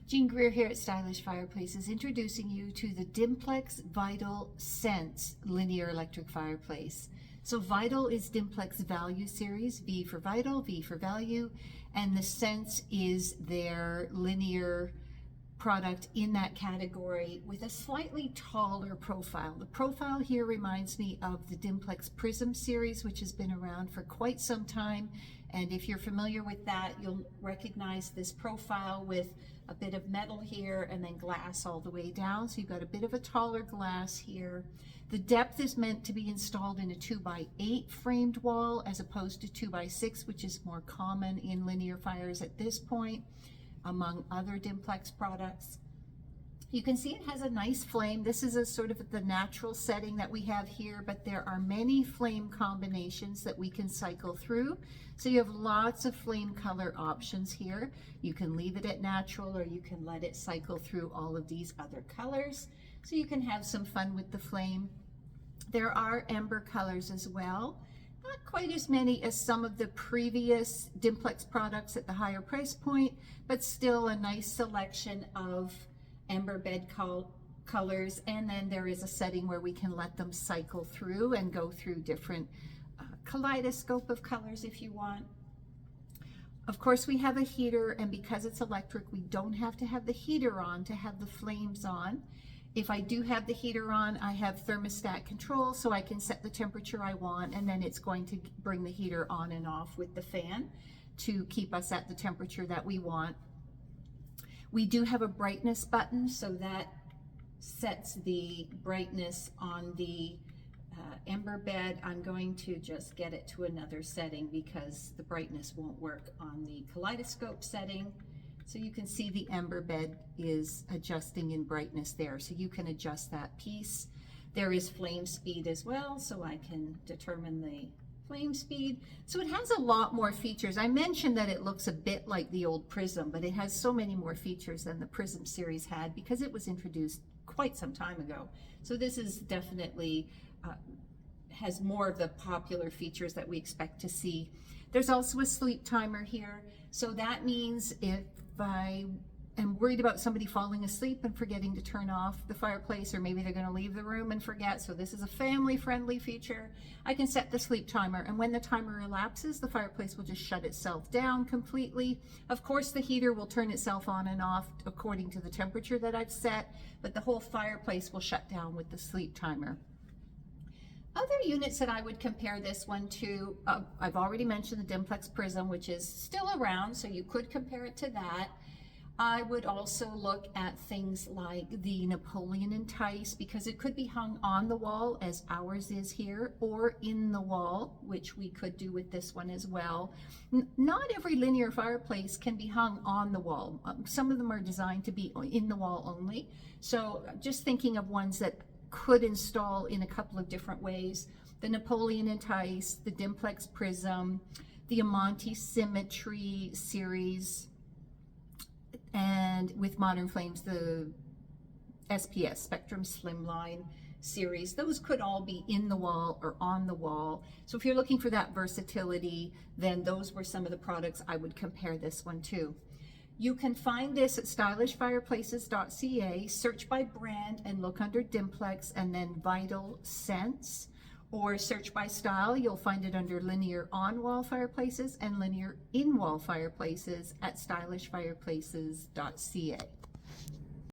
Jean Greer here at Stylish Fireplaces, introducing you to the Dimplex Vital Sense linear electric fireplace. So Vital is Dimplex Value Series, V for Vital, V for Value, and the Sense is their linear product in that category with a slightly taller profile. The profile here reminds me of the Dimplex Prism series, which has been around for quite some time. And if you're familiar with that, you'll recognize this profile with a bit of metal here and then glass all the way down. So you've got a bit of a taller glass here. The depth is meant to be installed in a 2x8 framed wall as opposed to 2x6, which is more common in linear fires at this point, among other Dimplex products. You can see it has a nice flame. This is a sort of the natural setting that we have here, but there are many flame combinations that we can cycle through. So you have lots of flame color options here. You can leave it at natural or you can let it cycle through all of these other colors. So you can have some fun with the flame. There are ember colors as well. Not quite as many as some of the previous Dimplex products at the higher price point, but still a nice selection of ember bed colors. And then there is a setting where we can let them cycle through and go through different kaleidoscope of colors if you want. Of course, we have a heater, and because it's electric, we don't have to have the heater on to have the flames on. If I do have the heater on, I have thermostat control, so I can set the temperature I want, and then it's going to bring the heater on and off with the fan to keep us at the temperature that we want. We do have a brightness button, so that sets the brightness on the ember bed. I'm going to just get it to another setting because the brightness won't work on the kaleidoscope setting. So you can see the ember bed is adjusting in brightness there. So you can adjust that piece. There is flame speed as well, so I can determine the flame speed. So it has a lot more features. I mentioned that it looks a bit like the old Prism, but it has so many more features than the Prism series had because it was introduced quite some time ago. So this is definitely has more of the popular features that we expect to see. There's also a sleep timer here. So that means if I am worried about somebody falling asleep and forgetting to turn off the fireplace, or maybe they're going to leave the room and forget, so this is a family-friendly feature, I can set the sleep timer, and when the timer elapses, the fireplace will just shut itself down completely. Of course, the heater will turn itself on and off according to the temperature that I've set, but the whole fireplace will shut down with the sleep timer. Other units that I would compare this one to, I've already mentioned the Dimplex Prism, which is still around, so you could compare it to that. I would also look at things like the Napoleon Entice, because it could be hung on the wall as ours is here, or in the wall, which we could do with this one as well. Not every linear fireplace can be hung on the wall. Some of them are designed to be in the wall only. So just thinking of ones that could install in a couple of different ways. The Napoleon Entice, the Dimplex Prism, the Amante Symmetry series, and with Modern Flames, the SPS, Spectrum Slimline series. Those could all be in the wall or on the wall. So if you're looking for that versatility, then those were some of the products I would compare this one to. You can find this at stylishfireplaces.ca, search by brand and look under Dimplex and then Vital Sense, or search by style. You'll find it under linear on-wall fireplaces and linear in-wall fireplaces at stylishfireplaces.ca.